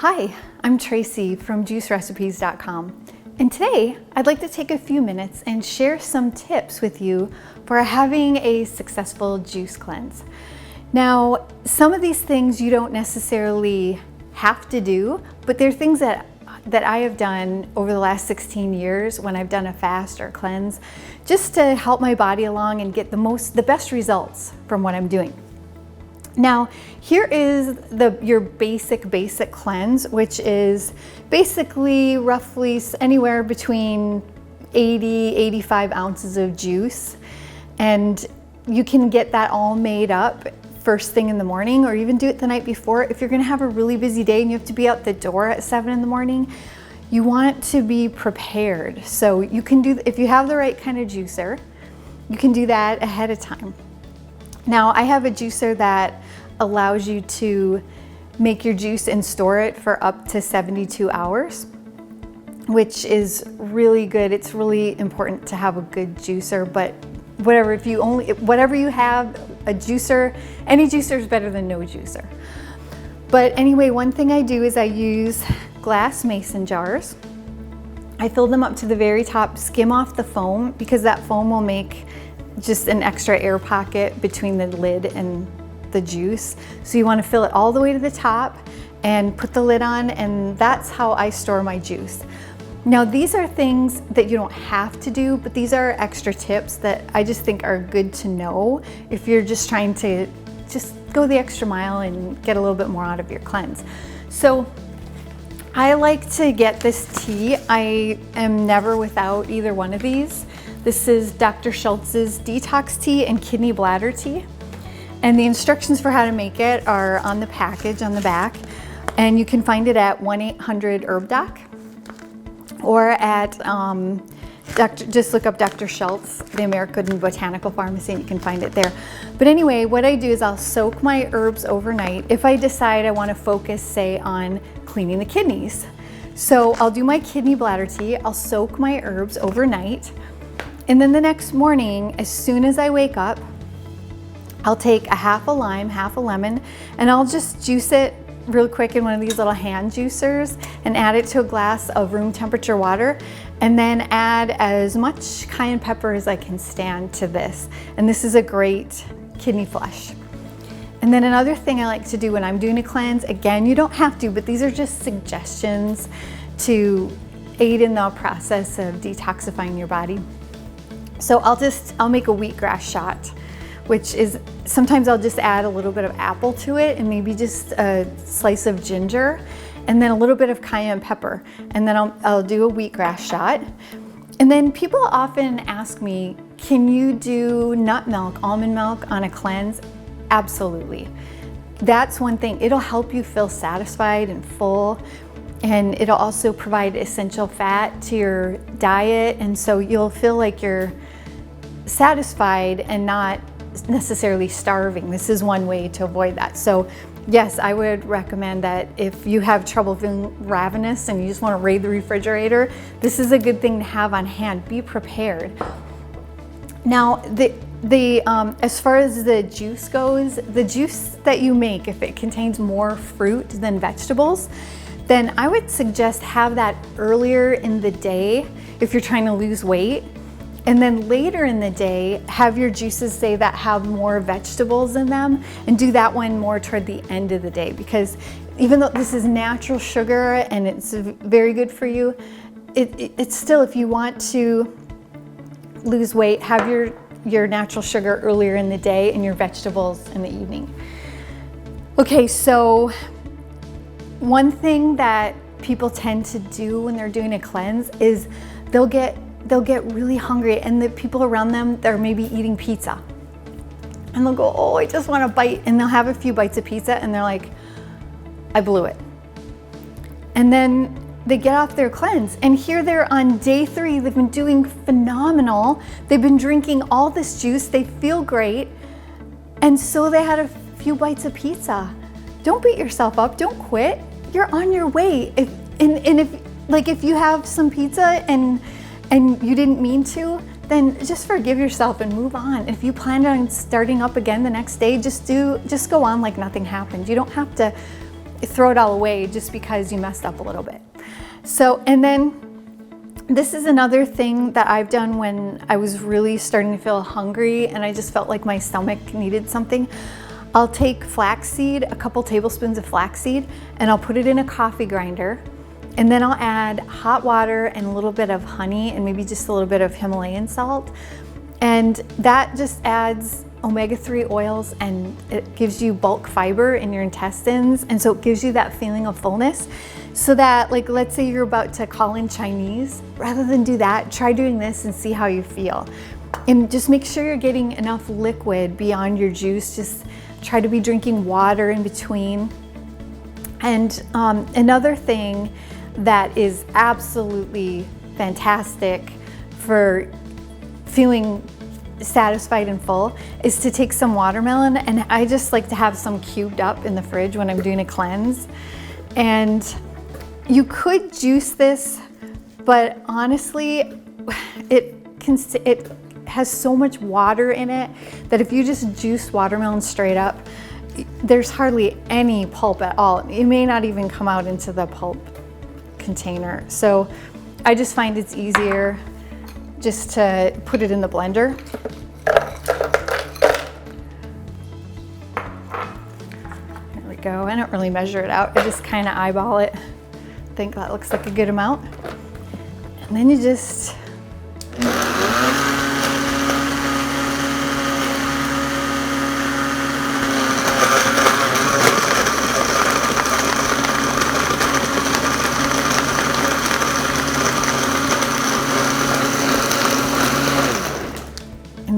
Hi, I'm Tracy from juicerecipes.com, and today I'd like to take a few minutes and share some tips with you for having a successful juice cleanse. Now, some of these things you don't necessarily have to do, but they're things that I have done over the last 16 years when I've done a fast or cleanse, just to help my body along and get the best results from what I'm doing. Now, here is your basic cleanse, which is basically roughly anywhere between 85 ounces of juice. And you can get that all made up first thing in the morning, or even do it the night before. If you're gonna have a really busy day and you have to be out the door at 7 in the morning, you want to be prepared. So you can do, if you have the right kind of juicer, you can do that ahead of time. Now, I have a juicer that allows you to make your juice and store it for up to 72 hours, which is really good. It's really important to have a good juicer, but whatever you have, a juicer, any juicer is better than no juicer. But anyway, one thing I do is I use glass mason jars. I fill them up to the very top, skim off the foam, because that foam will make just an extra air pocket between the lid and the juice. So you want to fill it all the way to the top and put the lid on, and that's how I store my juice. Now, these are things that you don't have to do, but these are extra tips that I just think are good to know if you're just trying to just go the extra mile and get a little bit more out of your cleanse. So I like to get this tea. I am never without either one of these. This is Dr. Schultz's detox tea and kidney bladder tea. And the instructions for how to make it are on the package on the back. And you can find it at 1-800-HERB-DOC or at, just look up Dr. Schultz, the American Botanical Pharmacy, and you can find it there. But anyway, what I do is I'll soak my herbs overnight if I decide I want to focus, say, on cleaning the kidneys. So I'll do my kidney bladder tea, I'll soak my herbs overnight, and then the next morning, as soon as I wake up, I'll take a half a lime, half a lemon, and I'll just juice it real quick in one of these little hand juicers and add it to a glass of room temperature water, and then add as much cayenne pepper as I can stand to this. And this is a great kidney flush. And then another thing I like to do when I'm doing a cleanse, again, you don't have to, but these are just suggestions to aid in the process of detoxifying your body. So I'll make a wheatgrass shot, which is, sometimes I'll just add a little bit of apple to it and maybe just a slice of ginger and then a little bit of cayenne pepper. And then I'll do a wheatgrass shot. And then people often ask me, can you do nut milk, almond milk on a cleanse? Absolutely. That's one thing. It'll help you feel satisfied and full, and it'll also provide essential fat to your diet. And so you'll feel like you're satisfied and not necessarily starving. This is one way to avoid that. So yes, I would recommend that if you have trouble feeling ravenous and you just want to raid the refrigerator, this is a good thing to have on hand. Be prepared. Now, as far as the juice goes, the juice that you make, if it contains more fruit than vegetables, then I would suggest have that earlier in the day if you're trying to lose weight. And then later in the day, have your juices, say, that have more vegetables in them, and do that one more toward the end of the day. Because even though this is natural sugar and it's very good for you, it's still, if you want to lose weight, have your natural sugar earlier in the day and your vegetables in the evening. Okay, so one thing that people tend to do when they're doing a cleanse is they'll get really hungry, and the people around them, they're maybe eating pizza. And they'll go, oh, I just want a bite. And they'll have a few bites of pizza and they're like, I blew it. And then they get off their cleanse, and here they're on day 3. They've been doing phenomenal. They've been drinking all this juice. They feel great. And so they had a few bites of pizza. Don't beat yourself up. Don't quit. You're on your way. If you have some pizza and you didn't mean to, then just forgive yourself and move on. If you plan on starting up again the next day, just go on like nothing happened. You don't have to throw it all away just because you messed up a little bit. So, and then this is another thing that I've done when I was really starting to feel hungry and I just felt like my stomach needed something. I'll take flaxseed, a couple tablespoons of flaxseed, and I'll put it in a coffee grinder. And then I'll add hot water and a little bit of honey and maybe just a little bit of Himalayan salt. And that just adds omega-3 oils and it gives you bulk fiber in your intestines. And so it gives you that feeling of fullness so that, like, let's say you're about to call in Chinese, rather than do that, try doing this and see how you feel. And just make sure you're getting enough liquid beyond your juice. Just try to be drinking water in between. And another thing that is absolutely fantastic for feeling satisfied and full is to take some watermelon, and I just like to have some cubed up in the fridge when I'm doing a cleanse. And you could juice this, but honestly, it has so much water in it that if you just juice watermelon straight up, there's hardly any pulp at all. It may not even come out into the pulp container. So I just find it's easier just to put it in the blender. There we go. I don't really measure it out. I just kind of eyeball it. I think that looks like a good amount. And then you just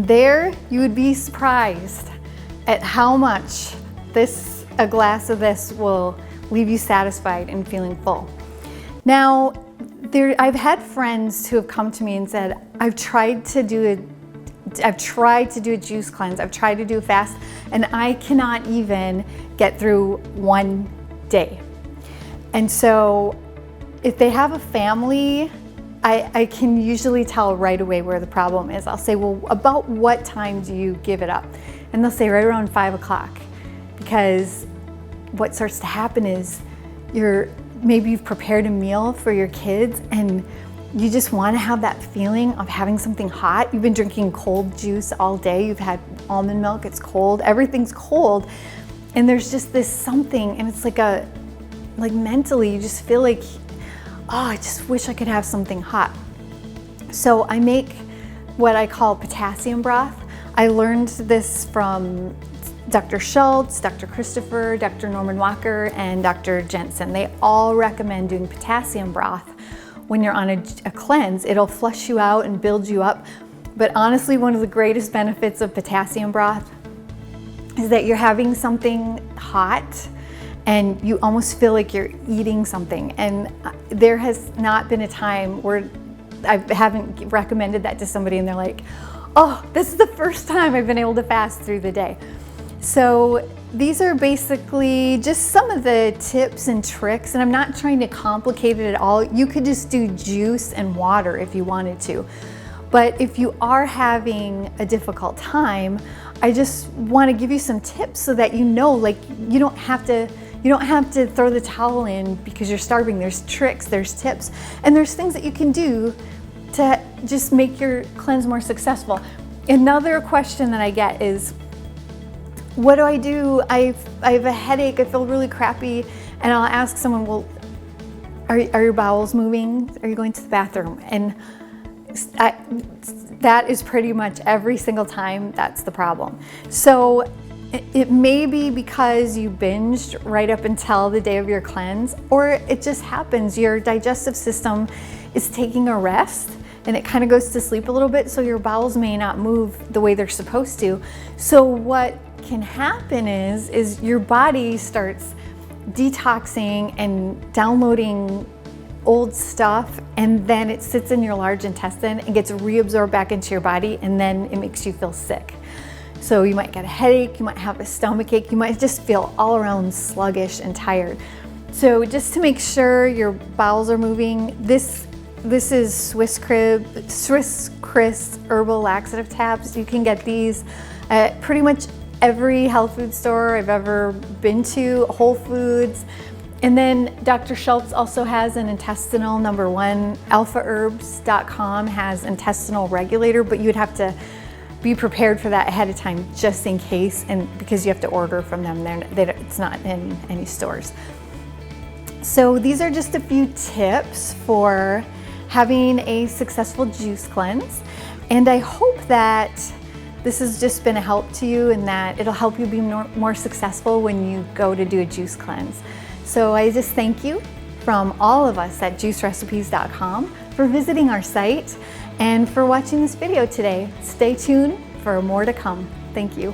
there, you would be surprised at how much a glass of this will leave you satisfied and feeling full. Now, I've had friends who have come to me and said, I've tried to do a juice cleanse, I've tried to do a fast, and I cannot even get through one day. And so if they have a family, I can usually tell right away where the problem is. I'll say, well, about what time do you give it up? And they'll say right around 5 o'clock, because what starts to happen is maybe you've prepared a meal for your kids and you just want to have that feeling of having something hot. You've been drinking cold juice all day. You've had almond milk, it's cold, everything's cold. And there's just this something, and it's like mentally, you just feel like, oh, I just wish I could have something hot. So I make what I call potassium broth. I learned this from Dr. Schultz, Dr. Christopher, Dr. Norman Walker, and Dr. Jensen. They all recommend doing potassium broth when you're on a cleanse. It'll flush you out and build you up. But honestly, one of the greatest benefits of potassium broth is that you're having something hot and you almost feel like you're eating something. And there has not been a time where I haven't recommended that to somebody and they're like, oh, this is the first time I've been able to fast through the day. So these are basically just some of the tips and tricks, and I'm not trying to complicate it at all. You could just do juice and water if you wanted to. But if you are having a difficult time, I just want to give you some tips so that you know, like, you don't have to throw the towel in because you're starving. There's tricks, there's tips, and there's things that you can do to just make your cleanse more successful. Another question that I get is, what do I do? I have a headache, I feel really crappy, and I'll ask someone, well, are your bowels moving? Are you going to the bathroom? And that is pretty much every single time that's the problem. So it may be because you binged right up until the day of your cleanse, or it just happens. Your digestive system is taking a rest and it kind of goes to sleep a little bit, so your bowels may not move the way they're supposed to. So what can happen is your body starts detoxing and downloading old stuff, and then it sits in your large intestine and gets reabsorbed back into your body, and then it makes you feel sick. So you might get a headache, you might have a stomach ache, you might just feel all around sluggish and tired. So just to make sure your bowels are moving, this is Swiss Crisp Herbal Laxative Tabs. You can get these at pretty much every health food store I've ever been to, Whole Foods. And then Dr. Schultz also has an intestinal #1. alphaherbs.com has intestinal regulator, but you'd have to be prepared for that ahead of time just in case, and because you have to order from them. It's not in any stores. So these are just a few tips for having a successful juice cleanse. And I hope that this has just been a help to you and that it'll help you be more successful when you go to do a juice cleanse. So I just thank you from all of us at juicerecipes.com for visiting our site and for watching this video today. Stay tuned for more to come. Thank you.